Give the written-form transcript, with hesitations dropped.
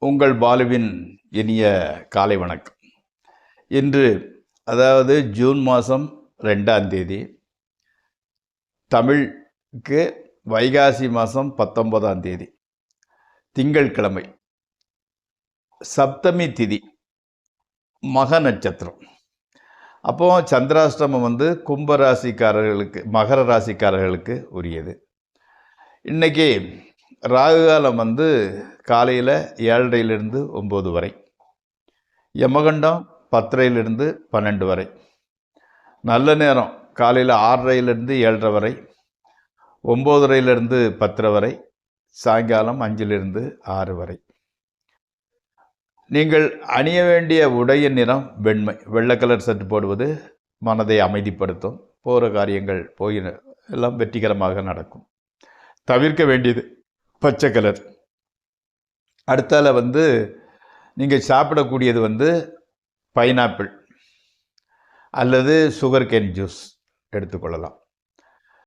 உங்கள் பாலுவின் இனிய காலை வணக்கம். இன்று அதாவது ஜூன் மாதம் 2ஆம் தேதி, தமிழுக்கு வைகாசி மாதம் 19ஆம் தேதி, திங்கட்கிழமை, சப்தமி திதி, மக நட்சத்திரம். அப்போ சந்திராஷ்டமம் கும்பராசிக்காரர்களுக்கு, மகர ராசிக்காரர்களுக்கு உரியது. இன்றைக்கி ராகுகாலம் காலையில் 7:30 9 வரை, யமகண்டம் 10:30 12 வரை, நல்ல நேரம் காலையில் 6:30 7:30 வரை, 9:30 10:30 வரை, சாயங்காலம் 5 6 வரை. நீங்கள் அணிய வேண்டிய உடையின் நிறம் வெண்மை, வெள்ளை கலர் சட்டு போடுவது மனதை அமைதிப்படுத்தும். போகிற காரியங்கள் எல்லாம் வெற்றிகரமாக நடக்கும். தவிர்க்க வேண்டியது பச்சை கலர். அடுத்தால நீங்கள் சாப்பிடக்கூடியது பைனாப்பிள் அல்லது சுகர் கேன் ஜூஸ் எடுத்துக்கொள்ளலாம்.